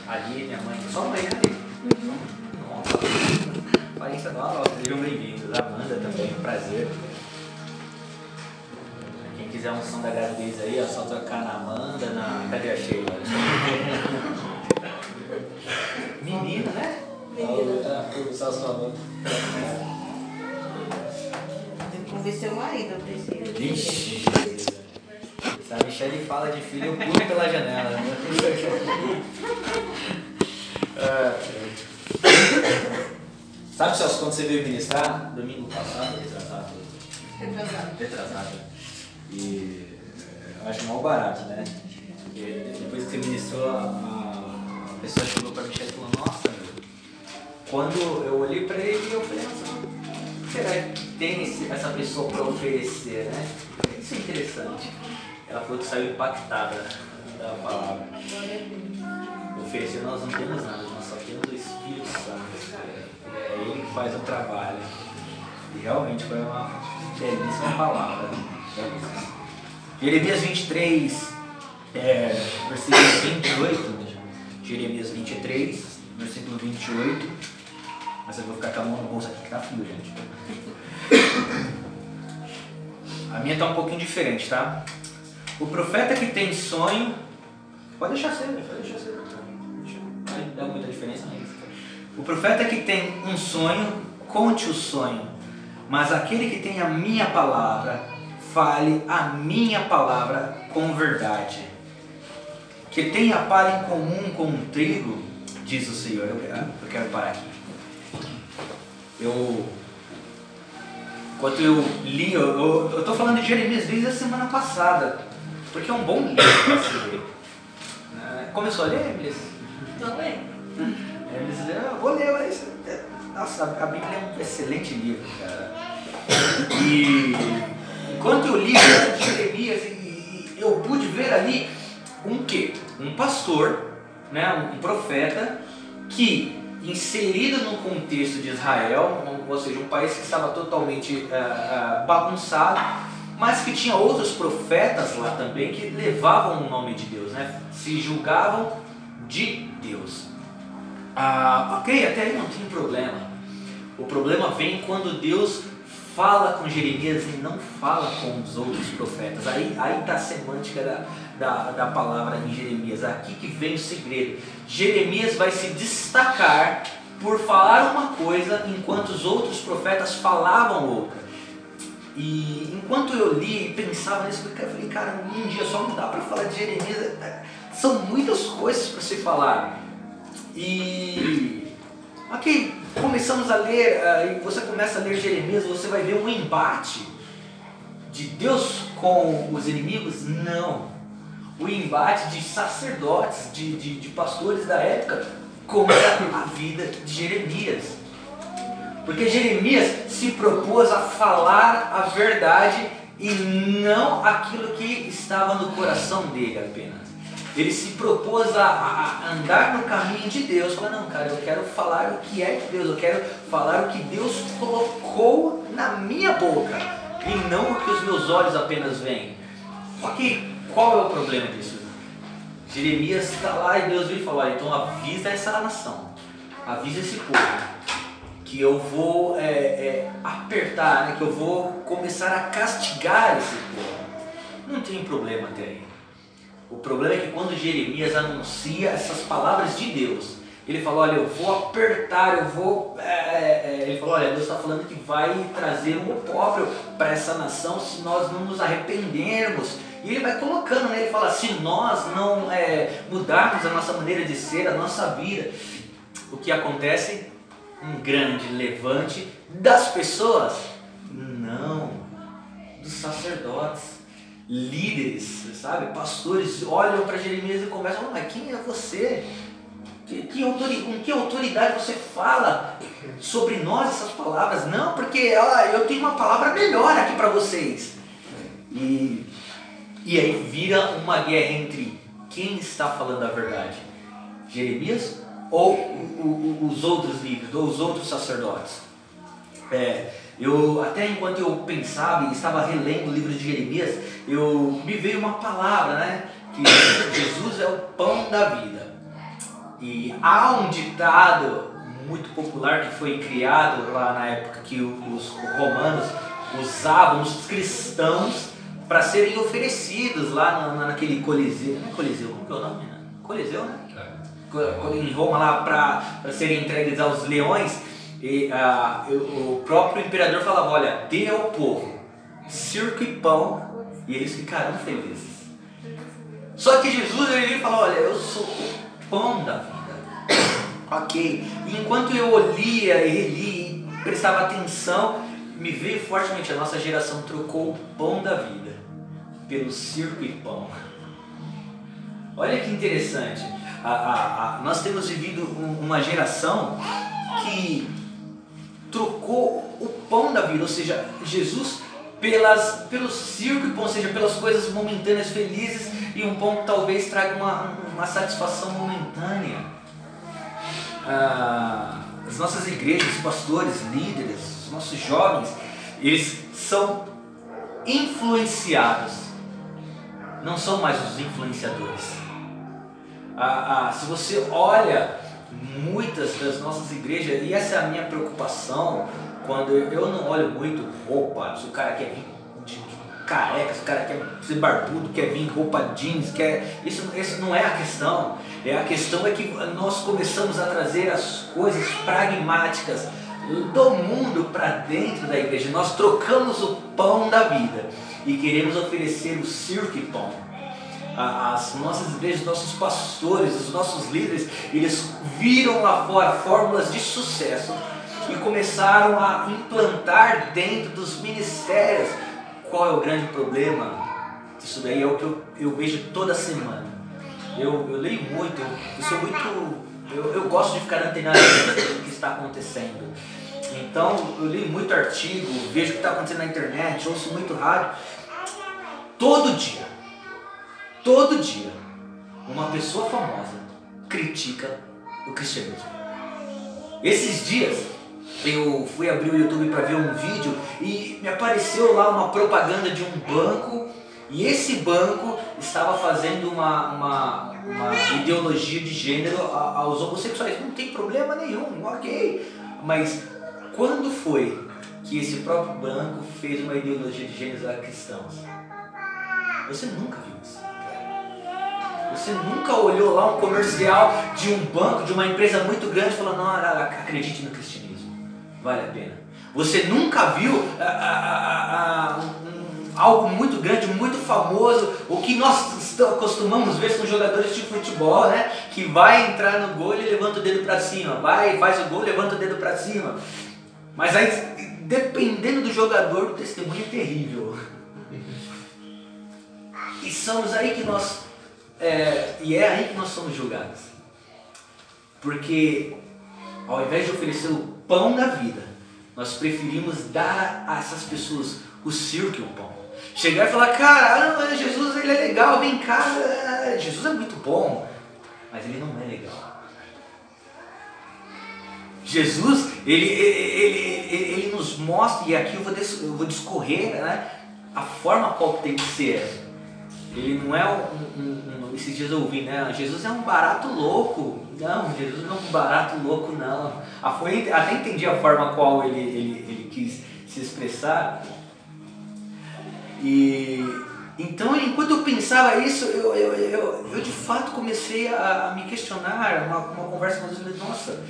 Ali, minha mãe, só mãe, né? Nossa, parência nova, sejam bem-vindos. Amanda também, um prazer. Quem quiser um som da gravidez aí, é só trocar na Amanda, na... Cadê a Sheila? Menina, né? Menina. O Celso falando. Tem que convencer o marido, eu preciso. Vixe, se a Michelle fala de filho, eu pulo pela janela. Né? Sabe, Celso, quando você veio ministrar? Domingo passado, retrasado. E eu acho mal barato, né? Porque depois que você ministrou, a pessoa chegou pra Michelle e falou: nossa, meu. Quando eu olhei pra ele, eu falei: nossa, o que será que tem essa pessoa pra oferecer, né? Isso é interessante. Ela falou que saiu impactada da palavra. Oferecer nós não temos nada, nós só temos o Espírito Santo. É ele que faz o trabalho. E realmente foi uma belíssima palavra. Jeremias 23, versículo 28. Jeremias 23, versículo 28. Mas eu vou ficar com a mão no bolso aqui que tá frio, gente. A minha tá um pouquinho diferente, tá? O profeta que tem sonho, pode deixar ser, não vai dar muita diferença nisso. O profeta que tem um sonho, conte o sonho, mas aquele que tem a minha palavra, fale a minha palavra com verdade. Que tem a palha em comum com o trigo, diz o Senhor. Eu quero parar aqui. Enquanto eu li, eu estou falando de Jeremias desde a semana passada, porque é um bom livro para se ler. Começou a ler, Emília? Estou lendo. Eu vou ler, mas... Nossa, a Bíblia é um excelente livro, cara. E enquanto eu li Jeremias, eu pude ver ali um quê? Um pastor, né? Um profeta que, inserido no contexto de Israel, ou seja, um país que estava totalmente bagunçado, mas que tinha outros profetas lá também que levavam o nome de Deus, né? Se julgavam de Deus. Ok, até aí não tem problema. O problema vem quando Deus fala com Jeremias e não fala com os outros profetas. Aí está a semântica da palavra em Jeremias. Aqui que vem o segredo. Jeremias vai se destacar por falar uma coisa enquanto os outros profetas falavam outra. E enquanto eu li e pensava nisso, eu falei, cara, um dia só não dá para falar de Jeremias. São muitas coisas para se falar. E ok, começamos a ler, e você começa a ler Jeremias, você vai ver um embate de Deus com os inimigos? Não. O embate de sacerdotes, de pastores da época contra a vida de Jeremias. Porque Jeremias se propôs a falar a verdade e não aquilo que estava no coração dele apenas. Ele se propôs a andar no caminho de Deus. Falou, não, cara, eu quero falar o que é de Deus. Eu quero falar o que Deus colocou na minha boca. E não o que os meus olhos apenas veem. Só que, qual é o problema disso? Jeremias está lá e Deus veio e falou, então avisa essa nação. Avisa esse povo. Que eu vou apertar, né? Que eu vou começar a castigar esse povo. Não tem problema até aí. O problema é que quando Jeremias anuncia essas palavras de Deus, ele falou, olha, eu vou apertar, ele falou, olha, Deus está falando que vai trazer um opróbrio para essa nação se nós não nos arrependermos. E ele vai colocando, né? Ele fala, se nós não mudarmos a nossa maneira de ser, a nossa vida, o que acontece? Um grande levante das pessoas? Não, dos sacerdotes. Líderes, sabe, pastores olham para Jeremias e conversam, mas quem é você? Com que autoridade você fala sobre nós essas palavras? Não, porque eu tenho uma palavra melhor aqui para vocês. E aí vira uma guerra entre quem está falando a verdade, Jeremias ou os outros líderes, ou os outros sacerdotes. Até enquanto eu pensava e estava relendo o livro de Jeremias, me veio uma palavra, né? Que Jesus é o pão da vida. E há um ditado muito popular que foi criado lá na época que os romanos usavam os cristãos para serem oferecidos lá naquele Coliseu. Não é Coliseu, como que é o nome? Coliseu, né? Em Roma, lá para serem entregues aos leões. E, o próprio imperador falava: olha, dê ao povo circo e pão e eles ficarão felizes. Só que Jesus ele falou: olha, eu sou o pão da vida. Ok, e enquanto eu lia e relia e prestava atenção, me veio fortemente: a nossa geração trocou o pão da vida pelo circo e pão. Olha que interessante, nós temos vivido uma geração que trocou o pão da vida, ou seja, Jesus pelo circo e pão, ou seja, pelas coisas momentâneas felizes, e um pão que talvez traga uma satisfação momentânea. As nossas igrejas, pastores, líderes, os nossos jovens, eles são influenciados, não são mais os influenciadores. Se você olha muitas das nossas igrejas, e essa é a minha preocupação, quando eu não olho muito roupa, se o cara quer vir de careca, se o cara quer ser barbudo, quer vir roupa jeans, isso não é a questão. A questão é que nós começamos a trazer as coisas pragmáticas do mundo para dentro da igreja. Nós trocamos o pão da vida e queremos oferecer o circo e pão. As nossas igrejas, nossos pastores, os nossos líderes, eles viram lá fora fórmulas de sucesso e começaram a implantar dentro dos ministérios. Qual é o grande problema? Isso daí é o que eu vejo toda semana. Eu leio muito, eu gosto de ficar antenado no que está acontecendo. Então eu leio muito artigo, vejo o que está acontecendo na internet, ouço muito rádio. Todo dia, uma pessoa famosa critica o cristianismo. Esses dias eu fui abrir o YouTube para ver um vídeo e me apareceu lá uma propaganda de um banco, e esse banco estava fazendo uma ideologia de gênero aos homossexuais. Não tem problema nenhum, ok. Mas quando foi que esse próprio banco fez uma ideologia de gênero a cristãos? Você nunca viu isso. Você nunca olhou lá um comercial de um banco, de uma empresa muito grande, falando: não, acredite no cristianismo, vale a pena. Você nunca viu algo muito grande, muito famoso, o que nós costumamos ver com jogadores de futebol, né? Que vai entrar no gol e levanta o dedo para cima, faz o gol, levanta o dedo para cima. Mas aí, dependendo do jogador, o testemunho é terrível. E somos aí que nós... e é aí que nós somos julgados. Porque ao invés de oferecer o pão da vida, nós preferimos dar a essas pessoas o circo e o pão. Chegar e falar: caramba, Jesus ele é legal, vem cá, Jesus é muito bom, mas ele não é legal. Jesus, ele nos mostra, e aqui eu vou discorrer, né, a forma qual tem que ser. Ele não é esses dias eu ouvi, né? Jesus é um barato louco. Não, Jesus não é um barato louco, não. Até entendi a forma qual ele quis se expressar. E então, enquanto eu pensava isso, eu de fato comecei a me questionar, uma conversa com Deus, e falei: nossa,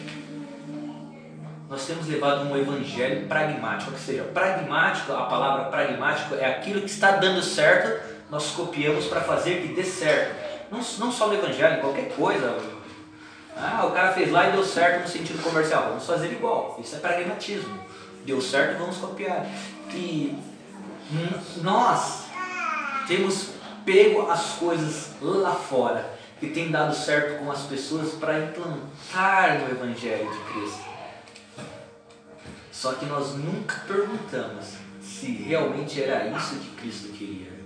nós temos levado um evangelho pragmático. Ou seja, pragmático, a palavra pragmático é aquilo que está dando certo, nós copiamos para fazer que dê certo. Não só no evangelho, qualquer coisa. O cara fez lá e deu certo no sentido comercial, vamos fazer igual. Isso é pragmatismo. Deu certo, vamos copiar. E nós temos pego as coisas lá fora que tem dado certo com as pessoas para implantar no evangelho de Cristo. Só que nós nunca perguntamos se realmente era isso que Cristo queria.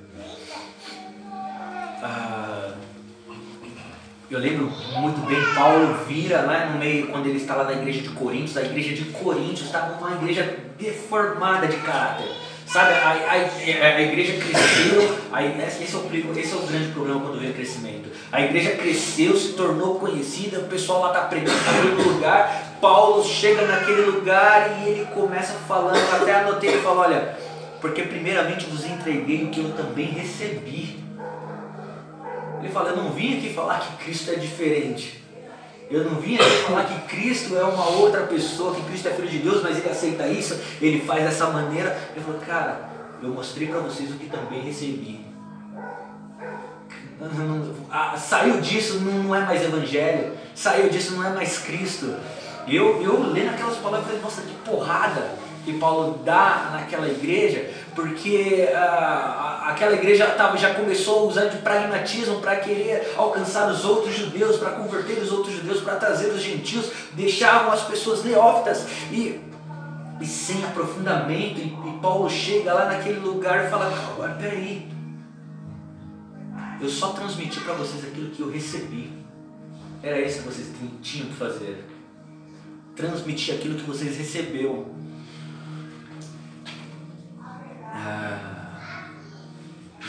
Eu lembro muito bem, Paulo vira lá no meio, quando ele está lá na igreja de Coríntios. A igreja de Coríntios estava uma igreja deformada de caráter. Sabe, a igreja cresceu, esse é o grande problema quando vem o crescimento. A igreja cresceu, se tornou conhecida, o pessoal lá está pregando no lugar, Paulo chega naquele lugar e ele começa falando, até anotei, ele fala, olha, porque primeiramente vos entreguei o que eu também recebi. Ele fala, eu não vim aqui falar que Cristo é diferente. Eu não vim aqui falar que Cristo é uma outra pessoa, que Cristo é Filho de Deus, mas ele aceita isso, ele faz dessa maneira. Ele falou, cara, eu mostrei para vocês o que também recebi. Saiu disso, não é mais evangelho, saiu disso, não é mais Cristo. Eu lendo aquelas palavras, falei, nossa, que porrada que Paulo dá naquela igreja, porque aquela igreja já começou a usar de pragmatismo para querer alcançar os outros judeus, para converter os outros judeus, para trazer os gentios, deixavam as pessoas neófitas e sem aprofundamento, e Paulo chega lá naquele lugar e fala, agora peraí, eu só transmiti para vocês aquilo que eu recebi, era isso que vocês tinham que fazer, transmitir aquilo que vocês receberam.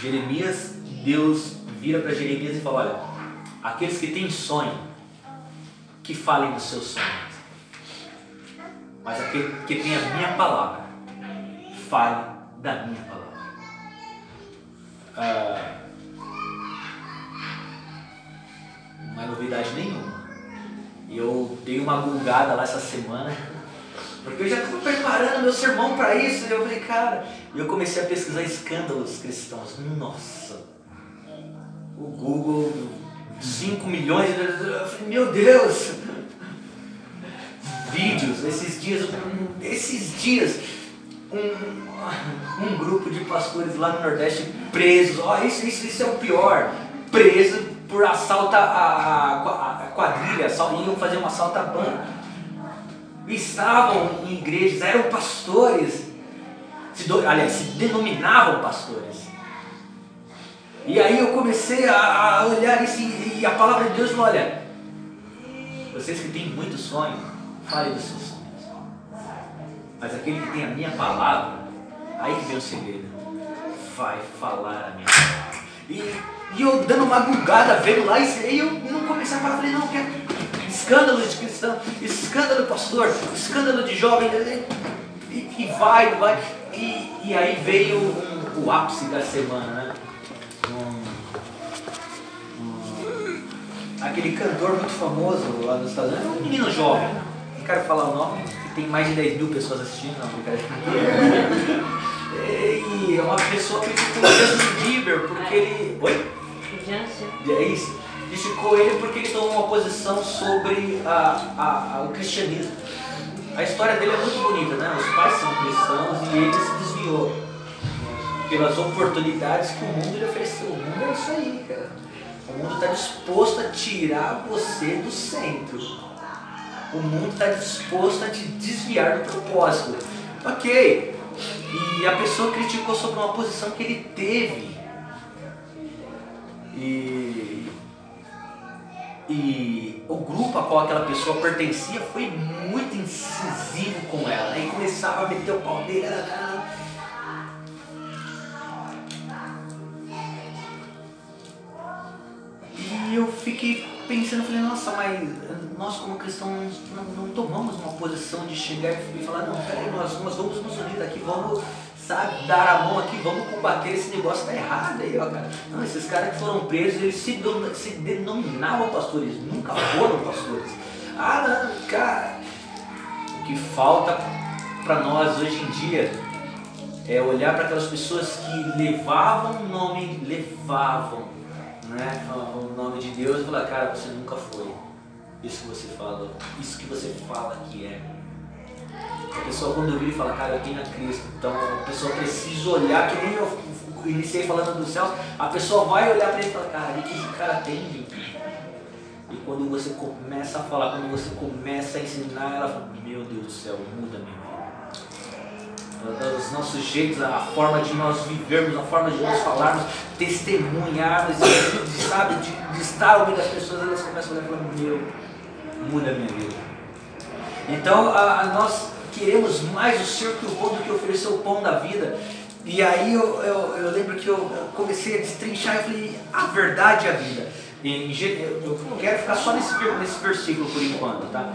Jeremias, Deus vira para Jeremias e fala, olha, aqueles que têm sonho, que falem dos seus sonhos, mas aquele que tem a minha palavra, fale da minha palavra. Não é novidade nenhuma. Eu dei uma gulgada lá essa semana, porque eu já estava preparando meu sermão para isso, e eu falei, cara, eu comecei a pesquisar escândalos cristãos. Nossa, o Google, 5 milhões, eu falei, meu Deus, vídeos, esses dias, um grupo de pastores lá no Nordeste presos, isso é o pior, preso por assalto a quadrilha, iam fazer um assalto a banco. Estavam em igrejas, eram pastores, se denominavam pastores. E aí eu comecei a olhar isso e a palavra de Deus falou, olha, vocês que têm muito sonho, falem dos seus sonhos. Mas aquele que tem a minha palavra, aí que vem o segredo, vai falar a minha palavra. E eu dando uma bugada, vendo lá, e eu não comecei a falar, falei, não, quero escândalo de cristão, escândalo de pastor, escândalo de jovem, e vai, e aí veio o ápice da semana, né? Aquele cantor muito famoso lá nos Estados Unidos, um menino jovem, não quero falar o nome, que tem mais de 10 mil pessoas assistindo, não, e é uma pessoa que ficou o Justin Bieber, porque ele... Oi? É isso. Criticou ele porque ele tomou uma posição sobre o cristianismo. A história dele é muito bonita, né? Os pais são cristãos e ele se desviou pelas oportunidades que o mundo lhe ofereceu. O mundo é isso aí, cara. O mundo está disposto a tirar você do centro. O mundo está disposto a te desviar do propósito. Ok. E a pessoa criticou sobre uma posição que ele teve. E o grupo a qual aquela pessoa pertencia foi muito incisivo com ela, né? E começava a meter o pau dele. E eu fiquei pensando, falei, nossa, mas nós como cristãos não tomamos uma posição de chegar e falar, não, peraí, nós vamos nos unir aqui, vamos, sabe, dar a mão aqui, vamos combater esse negócio, tá errado aí, ó, cara. Não, esses caras que foram presos, eles se denominavam pastores, nunca foram pastores. Não, cara, o que falta para nós hoje em dia é olhar para aquelas pessoas que levavam, né, o nome de Deus e falar, cara, você nunca foi isso que você fala, isso que você fala que é. A pessoa quando vira e fala, cara, eu tenho a Cristo, então a pessoa precisa olhar, que nem eu iniciei falando dos céus, a pessoa vai olhar para ele e falar, cara, o que esse cara tem, gente? E quando você começa a falar, quando você começa a ensinar, ela fala, meu Deus do céu, muda minha vida. Os nossos jeitos, a forma de nós vivermos, a forma de nós falarmos, testemunharmos, sabe, de estar ao meio das pessoas, elas começam a olhar e falar, meu, muda a minha vida. Então nós queremos mais o Senhor que o pão do que oferecer o pão da vida. E aí eu lembro que eu comecei a destrinchar e eu falei, a verdade é a vida. Eu não quero ficar só nesse versículo por enquanto, tá?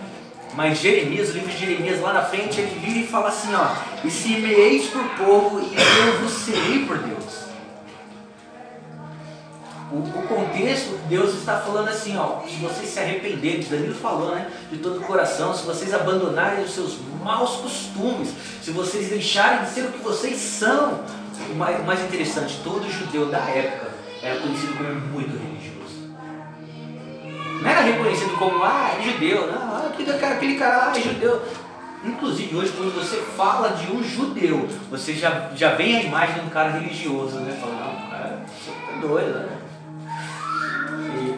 Mas Jeremias, o livro de Jeremias, lá na frente, ele vira e fala assim, ó, e se me eis por povo, e eu vos serei por Deus. O contexto, Deus está falando assim, ó, se vocês se arrependerem, Danilo falou, né, de todo o coração, se vocês abandonarem os seus maus costumes, se vocês deixarem de ser o que vocês são. O mais interessante, todo judeu da época era conhecido como muito religioso. Não era reconhecido como, é judeu, não, aquele cara lá é judeu. Inclusive hoje, quando você fala de um judeu, você já vem a imagem de um cara religioso, né? Fala, não, cara, você tá doido, né?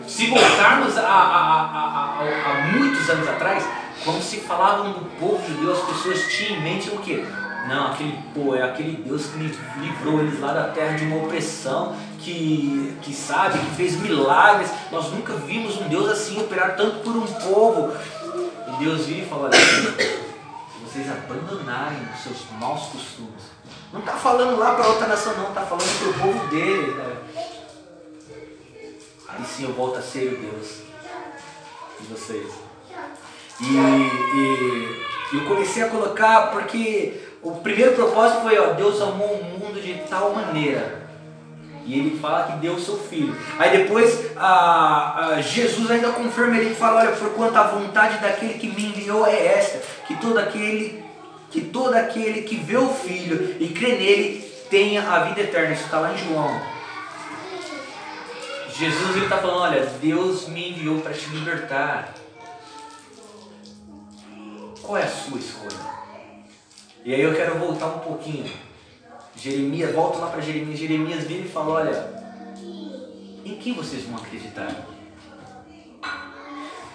Se voltarmos a muitos anos atrás, quando se falavam do povo judeu, as pessoas tinham em mente o quê? Não, é aquele Deus que livrou eles lá da terra de uma opressão, que sabe, que fez milagres. Nós nunca vimos um Deus assim operar tanto por um povo. E Deus vira e fala, olha, se vocês abandonarem os seus maus costumes, não está falando lá para outra nação não, está falando para o povo dele, né? Aí sim eu volto a ser o Deus de vocês. E eu comecei a colocar porque o primeiro propósito foi, ó, Deus amou o mundo de tal maneira. E ele fala que deu o seu filho. Aí depois Jesus ainda confirma, ele fala, olha, por quanto a vontade daquele que me enviou é esta, que todo aquele que vê o filho e crê nele tenha a vida eterna. Isso está lá em João. Jesus está falando, olha, Deus me enviou para te libertar. Qual é a sua escolha? E aí eu quero voltar um pouquinho. Jeremias, volto lá para Jeremias. Jeremias vira e fala, olha, em quem vocês vão acreditar?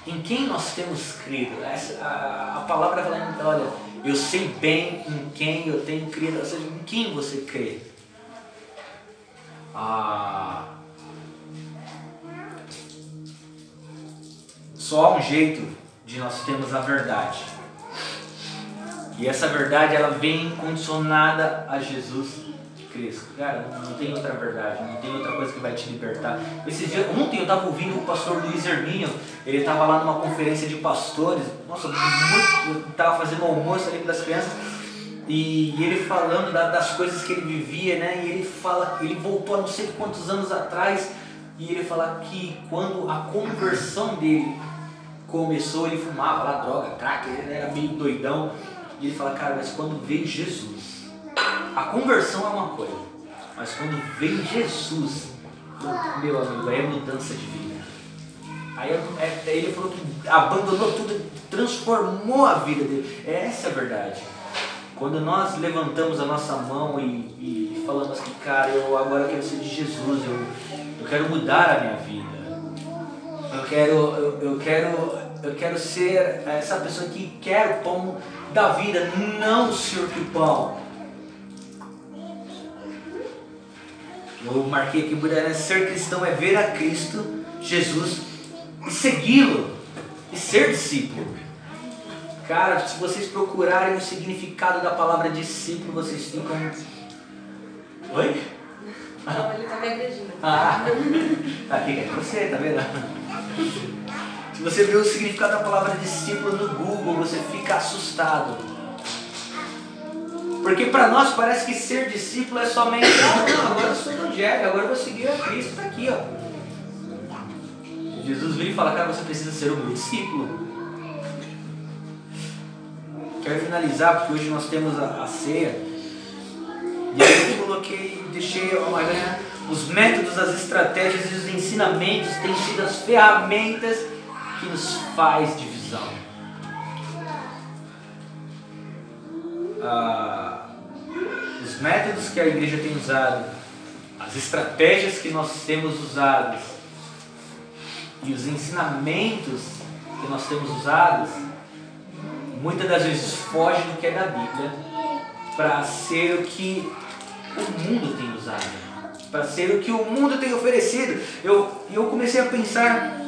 Em quem nós temos crido? A palavra fala, olha, eu sei bem em quem eu tenho crido. Ou seja, em quem você crê? Só há um jeito de nós termos a verdade. E essa verdade, ela vem condicionada a Jesus Cristo. Cara, não tem outra verdade, não tem outra coisa que vai te libertar. Esses dias, ontem eu estava ouvindo o pastor Luiz Hermínio, ele estava lá numa conferência de pastores, nossa, estava fazendo um almoço ali das crianças, e ele falando das coisas que ele vivia, né? E ele fala, ele voltou a não sei quantos anos atrás, e ele fala que quando a conversão dele começou, ele fumava lá droga, crack, ele era meio doidão. E ele fala, cara, mas quando veio Jesus, a conversão é uma coisa, mas quando veio Jesus, meu amigo, aí é mudança de vida. Aí ele falou que abandonou tudo, transformou a vida dele. Essa é a verdade. Quando nós levantamos a nossa mão e falamos que, cara, eu agora quero ser de Jesus, eu quero mudar a minha vida. Eu quero ser essa pessoa que quer o pão da vida, não o senhor que pão. Eu marquei aqui, né? Ser cristão é ver a Cristo, Jesus, e segui-lo, e ser discípulo. Cara, se vocês procurarem o significado da palavra discípulo, vocês ficam... Oi? Não, ele tá me agredindo. Aqui é você, tá vendo? Se você vê o significado da palavra discípulo no Google, você fica assustado. Porque para nós parece que ser discípulo é somente, não, agora eu sou evangélico, agora eu vou seguir a Cristo, está aqui, ó. Jesus vem e fala, cara, você precisa ser o meu discípulo. Quero finalizar, porque hoje nós temos a ceia. E aí eu deixei os métodos, as estratégias e os ensinamentos têm sido as ferramentas que nos faz divisão. Os métodos que a igreja tem usado, as estratégias que nós temos usado e os ensinamentos que nós temos usado, muitas das vezes fogem do que é da Bíblia para ser o que o mundo tem usado, para ser o que o mundo tem oferecido. Eu comecei a pensar,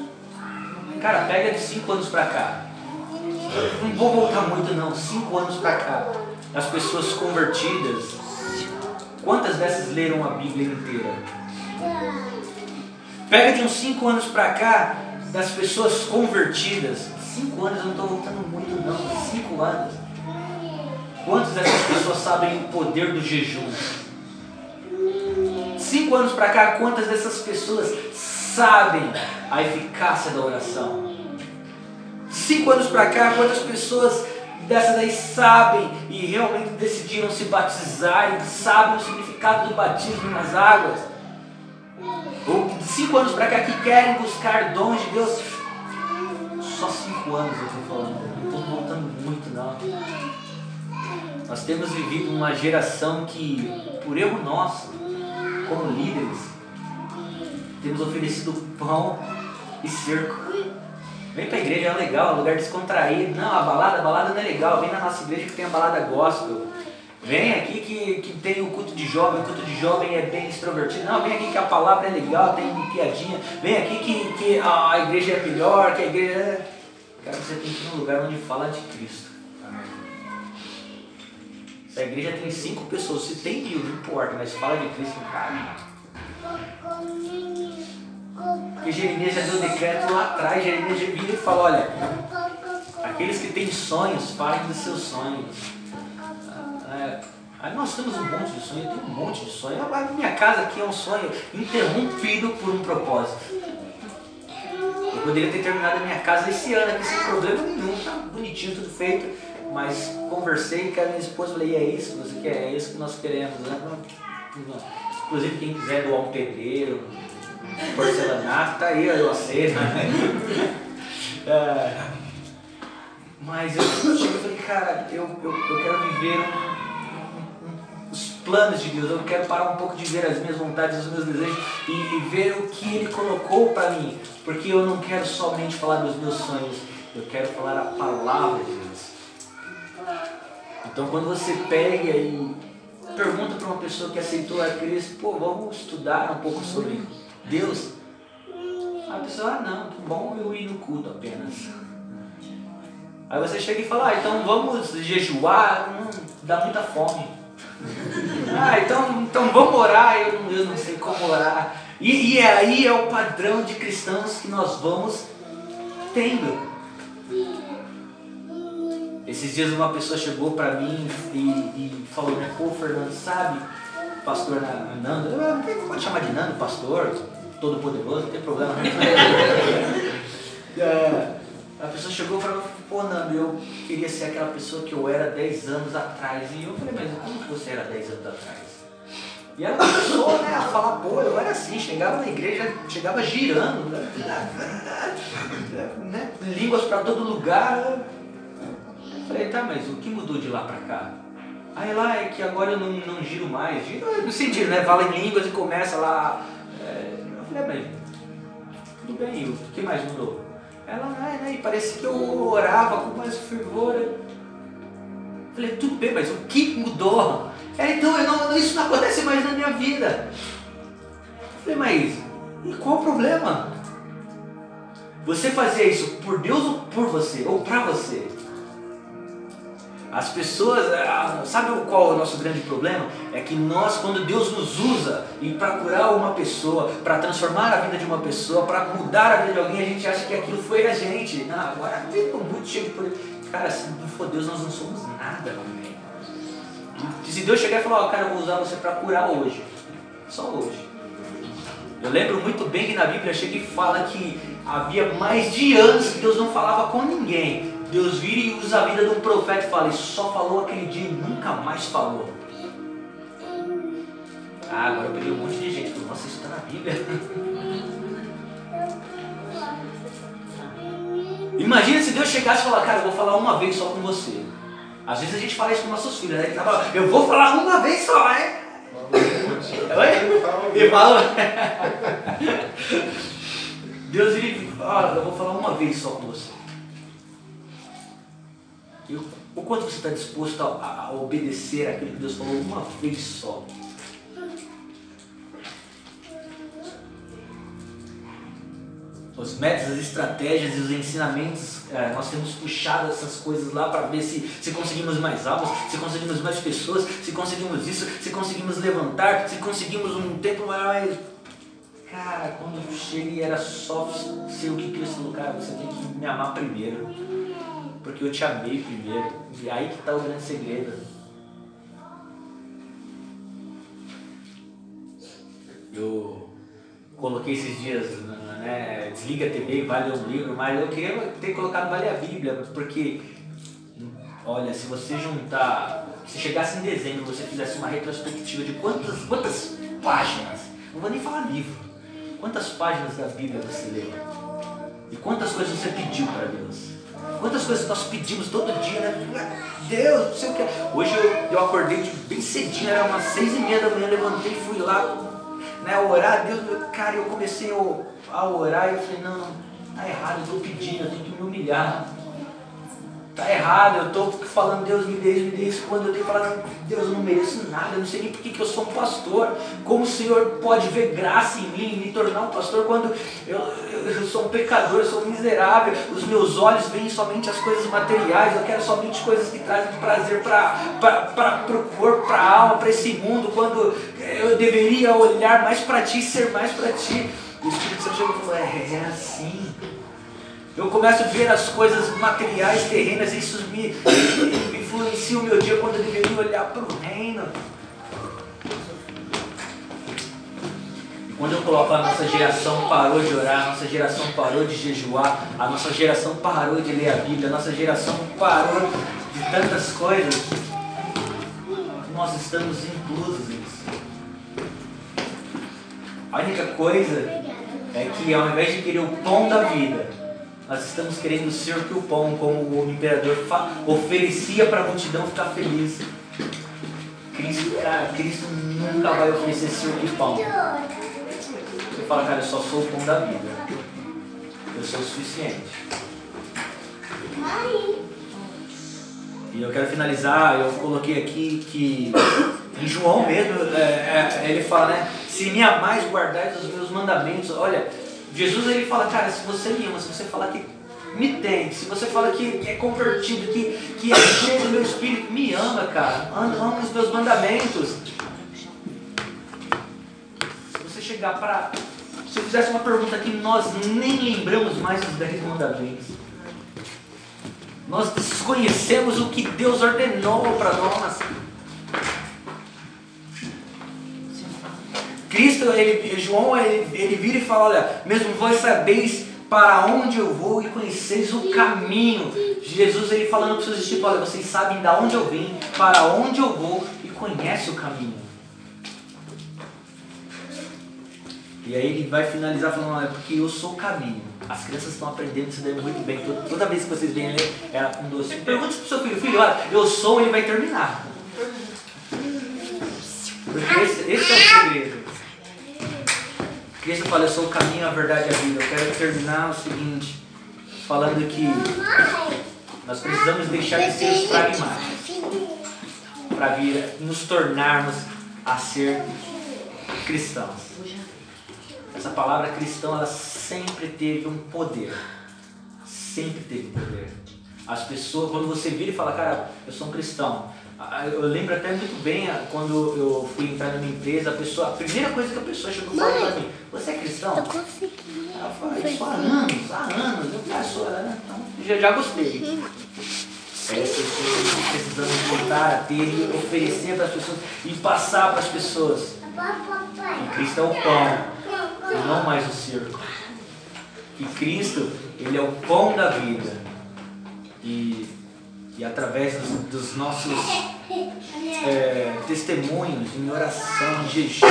cara, pega de 5 anos para cá, não vou voltar muito não, 5 anos para cá, as pessoas convertidas, Quantas dessas leram a Bíblia inteira? Pega de uns 5 anos para cá, das pessoas convertidas. 5 anos, eu não estou voltando muito não, 5 anos. Quantas dessas pessoas sabem o poder do jejum? 5 anos para cá, quantas dessas pessoas sabem a eficácia da oração? 5 anos para cá, quantas pessoas dessas aí sabem e realmente decidiram se batizar e sabem o significado do batismo nas águas? Ou 5 anos para cá que querem buscar dons de Deus? Só 5 anos eu estou falando, não estou voltando muito não. Nós temos vivido uma geração que, por erro nosso, como líderes, temos oferecido pão e cerco. Vem pra igreja, é legal, é um lugar descontraído. Não, a balada não é legal. Vem na nossa igreja que tem a balada gospel. Vem aqui que tem o culto de jovem é bem extrovertido. Não, vem aqui que a palavra é legal, tem piadinha. Vem aqui que a igreja é melhor, que a igreja... Cara, você tem que ir num lugar onde fala de Cristo. Se a igreja tem 5 pessoas, se tem 1000, não importa, mas fala de Cristo, cara. Porque Jeremias já deu decreto lá atrás. Jeremias já vira e fala, olha, aqueles que têm sonhos, falem dos seus sonhos. Aí nós temos um monte de sonho, eu tenho um monte de sonho. A minha casa aqui é um sonho interrompido por um propósito. Eu poderia ter terminado a minha casa esse ano aqui sem problema nenhum, tá bonitinho, tudo feito. Mas conversei com a minha esposa e falei, é isso que você quer, é isso que nós queremos, né? Inclusive quem quiser doar um pedreiro, porcelanato, tá aí, eu aceito. Mas eu cheguei e falei, cara, eu quero viver os planos de Deus, eu quero parar um pouco de ver as minhas vontades, os meus desejos e ver o que Ele colocou para mim, porque eu não quero somente falar dos meus sonhos, eu quero falar a palavra de Deus. Então quando você pega e pergunta para uma pessoa que aceitou a Cristo, pô, vamos estudar um pouco sobre Deus, a pessoa, não, que bom eu ir no culto apenas. Aí você chega e fala, então vamos jejuar, dá muita fome. Então vamos orar, eu não sei como orar. E aí é o padrão de cristãos que nós vamos tendo. Esses dias uma pessoa chegou para mim e falou, né, pô, Fernando, sabe, pastor Nando, pode chamar de Nando, pastor, todo poderoso, não tem problema. A pessoa chegou e falou, pô, Nando, eu queria ser aquela pessoa que eu era 10 anos atrás. E eu falei, mas como que você era 10 anos atrás? E ela começou, né, a falar, pô, eu era assim, chegava na igreja, chegava girando, né, línguas para todo lugar. Eu falei, tá, mas o que mudou de lá para cá? Aí lá é que agora eu não giro mais, giro no sentido, né, fala em línguas e começa lá. Eu falei, mas tudo bem, o que mais mudou? Ela, né, e parece que eu orava com mais fervor. Eu falei, tudo bem, mas o que mudou? Então isso não acontece mais na minha vida. Eu falei, mas e qual o problema? Você fazia isso por Deus ou por você? Ou pra você? As pessoas, sabe qual é o nosso grande problema? É que nós, quando Deus nos usa e para curar uma pessoa, para transformar a vida de uma pessoa, para mudar a vida de alguém, a gente acha que aquilo foi a gente. Não, agora eu muito chego por... Cara, se não for Deus, nós não somos nada, meu bem. E se Deus chegar e falar, cara, eu vou usar você para curar hoje, só hoje. Eu lembro muito bem que na Bíblia chega e fala que havia mais de anos que Deus não falava com ninguém. Deus vira e usa a vida de um profeta e fala, e só falou aquele dia e nunca mais falou. Agora eu peguei um monte de gente que falou, nossa, isso está na Bíblia. Imagina se Deus chegasse e falasse, cara, eu vou falar uma vez só com você. Às vezes a gente fala isso com nossos filhos, né? Eu vou falar uma vez só, né? Oi? E fala. Deus vira e fala, eu vou falar uma vez só com você. O quanto você está disposto a obedecer aquilo que Deus falou uma vez só? os métodos, as estratégias e os ensinamentos, nós temos puxado essas coisas lá para ver se conseguimos mais almas, se conseguimos mais pessoas, se conseguimos isso, se conseguimos levantar, se conseguimos um tempo maior. Cara, quando eu cheguei era só ser o que Cristo falou, cara, você tem que me amar primeiro, porque eu te amei primeiro, e aí que está o grande segredo. Eu coloquei esses dias, né, desliga a TV e vai ler um livro, mas eu queria ter colocado vai ler a Bíblia, porque, olha, se você juntar, se chegasse em dezembro, você fizesse uma retrospectiva de quantas páginas, não vou nem falar livro, quantas páginas da Bíblia você leu? E quantas coisas você pediu para Deus? Quantas coisas nós pedimos todo dia, né? Deus, não sei o que. Hoje eu acordei bem cedinho, era umas 6h30 da manhã, levantei e fui lá, né, orar. Deus, cara, eu comecei a orar e eu falei, não, tá errado, eu estou pedindo, eu tenho que me humilhar. Tá errado, eu estou falando, Deus me dê isso, quando eu tenho que falar, Deus, eu não mereço nada, eu não sei nem por que eu sou um pastor. Como o Senhor pode ver graça em mim, me tornar um pastor, quando eu sou um pecador, eu sou um miserável, os meus olhos veem somente as coisas materiais, eu quero somente coisas que trazem prazer para o corpo, para a alma, para esse mundo, quando eu deveria olhar mais para Ti, ser mais para Ti. O Espírito Santo chegou e falou, é assim. Eu começo a ver as coisas materiais, terrenas, e isso me influencia o meu dia quando eu deveria olhar para o reino. E quando eu coloco a nossa geração parou de orar, a nossa geração parou de jejuar, a nossa geração parou de ler a Bíblia, a nossa geração parou de tantas coisas, nós estamos inclusos nisso. A única coisa é que ao invés de querer o pão da vida, nós estamos querendo ser o pão, como o imperador oferecia para a multidão ficar feliz. Cristo nunca vai oferecer ser o pão. Você fala, cara, eu só sou o pão da vida. Eu sou o suficiente. E eu quero finalizar, eu coloquei aqui que em João mesmo, ele fala, né? Se me amais, guardais os meus mandamentos. Olha, Jesus ele fala, cara, se você me ama, se você falar que me tem, se você fala que é convertido, que é cheio do meu espírito, me ama, cara, ama os meus mandamentos. Se você chegar para, se eu fizesse uma pergunta que nós nem lembramos mais dos 10 mandamentos, nós desconhecemos o que Deus ordenou para nós. Cristo, João, ele vira e fala, olha, mesmo vós sabeis para onde eu vou e conheceis o caminho. Jesus, ele falando para os seus discípulos, olha, vocês sabem de onde eu vim, para onde eu vou e conhecem o caminho. E aí ele vai finalizar falando, olha, porque eu sou o caminho. As crianças estão aprendendo isso daí muito bem. Toda vez que vocês vêm ler, ela com doce. Pergunte para o seu filho, olha, eu sou, ele vai terminar. Porque esse é o segredo. Cristo fala, eu sou o caminho, a verdade e a vida. Eu quero terminar o seguinte, falando que nós precisamos deixar de ser os pragmáticos para vir nos tornarmos a ser cristãos. Essa palavra cristão, ela sempre teve um poder. Sempre teve poder. As pessoas, quando você vira e fala, cara, eu sou um cristão. Eu lembro até muito bem quando eu fui entrar na minha empresa, a primeira coisa que a pessoa chegou e falou para mim, você é cristão? Eu consegui. Ela falou, isso há anos, eu faço, né? Então, já gostei. Precisamos voltar a ter e oferecer para as pessoas e passar para as pessoas. E Cristo é o pão, e não mais o circo. E Cristo, ele é o pão da vida. E através dos nossos testemunhos, em oração, em jejum,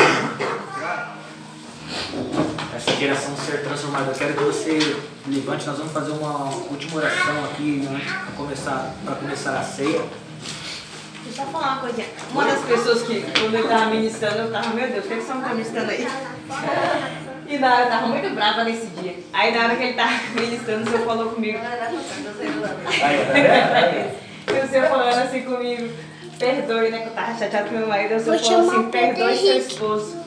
essa geração ser transformada. Eu quero que você levante, nós vamos fazer uma última oração aqui, né, para começar a ceia. Deixa eu falar uma coisinha. Uma das pessoas que, quando ele estava ministrando, eu estava, meu Deus, por que você não está ministrando aí? E na hora eu estava muito brava nesse dia. Aí na hora que ele estava ministrando, o Senhor falou comigo. E o Senhor falando assim comigo, perdoe, né? Que eu estava chateada com meu marido. O Senhor falou assim, perdoe seu esposo.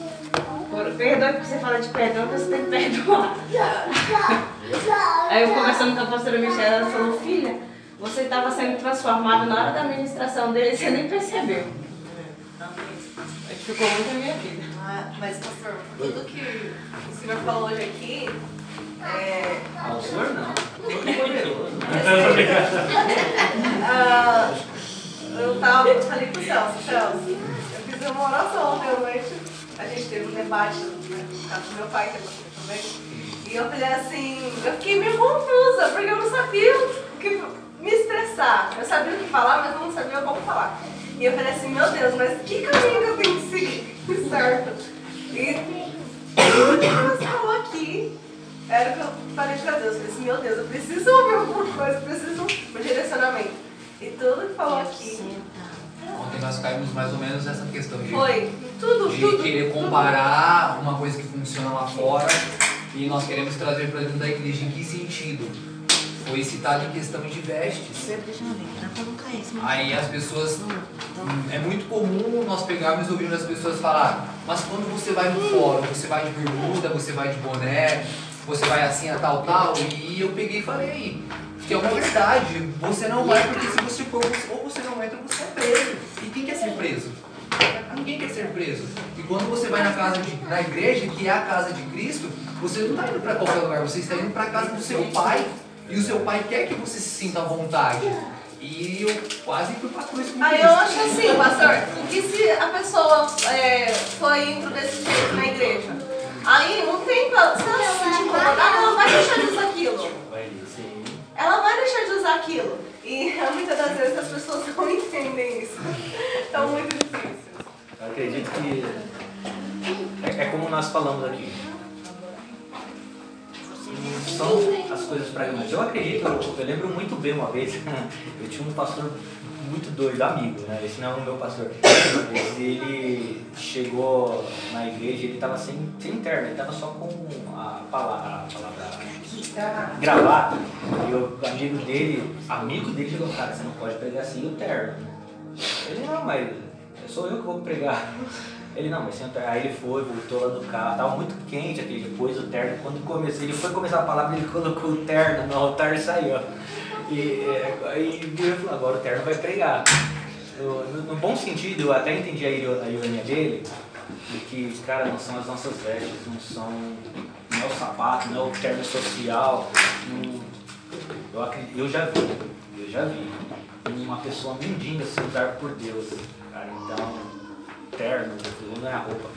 Perdoe porque você fala de perdão, que você tem que perdoar. Aí eu conversando com a pastora Michelle, ela falou, filha, você estava sendo transformada na hora da administração dele e você nem percebeu. Ficou muito na minha vida. Mas, pastor, tudo que o senhor falou hoje aqui, O senhor não. Muito poderoso. eu falei pro Celso, eu fiz uma oração ontem à noite, a gente teve um debate, né, no caso do meu pai, que é pastor também, e eu falei assim, eu fiquei meio confusa, porque eu não sabia o que me expressar. Eu sabia o que falar, mas eu não sabia como falar. E eu falei assim, meu Deus, mas que caminho que eu tenho que seguir, certo? E tudo que você falou aqui era o que eu falei pra Deus. Eu falei assim, meu Deus, eu preciso ouvir alguma coisa, eu preciso um direcionamento. E tudo que falou aqui. Ontem nós caímos mais ou menos nessa questão de, Foi, tudo. querer comparar uma coisa que funciona lá fora e nós queremos trazer para dentro da igreja. Em que sentido? Foi citado em questão de vestes. Aí as pessoas, é muito comum nós pegarmos e ouvirmos as pessoas falar, mas quando você vai no fórum, você vai de bermuda, você vai de boné, você vai assim a tal, e eu peguei e falei, que é uma verdade, você não vai porque se você for, ou você não entra, você é preso. E quem quer ser preso? Ninguém quer ser preso. E quando você vai na igreja, que é a casa de Cristo, você não está indo para qualquer lugar, você está indo para a casa do seu pai. E o seu pai quer que você se sinta à vontade. E eu quase fui para a cruz com Cristo. Aí eu acho assim, pastor, que se a pessoa foi indo desse jeito na igreja, aí um tempo, se ela se sentir incomodada, ela vai deixar de usar aquilo. Ela vai deixar de usar aquilo. E muitas das vezes as pessoas não entendem isso. Então, muito difícil. Eu acredito que é como nós falamos aqui. São as coisas pragmáticas. Eu acredito, eu lembro muito bem uma vez, eu tinha um pastor muito doido, amigo, né? Esse não é o meu pastor. Ele chegou na igreja, ele estava sem terno, ele estava só com a palavra gravata. E o amigo dele chegou, cara, você não pode pregar assim o terno. Ele, não, mas sou eu que vou pregar. Ele, não, mas sem o terno. Aí ele foi, voltou lá no carro, tava muito quente aquele, depois o terno, quando ele foi começar a palavra, ele colocou o terno no altar e saiu. E aí ele falou, agora o terno vai pregar. No bom sentido, eu até entendi a ironia dele, de que, cara, não são as nossas vestes, não é o sapato, não é o terno social. Eu já vi uma pessoa mendiga ser usada por Deus, cara, então, terno, não é a roupa,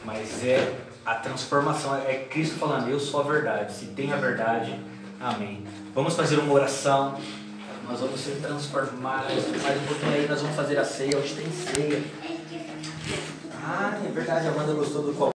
mas é a transformação, é Cristo falando, eu sou a verdade, se tem a verdade, amém. Vamos fazer uma oração, nós vamos ser transformados, mais um pouquinho aí nós vamos fazer a ceia, hoje tem ceia. Ah, é verdade, a Amanda gostou do copo.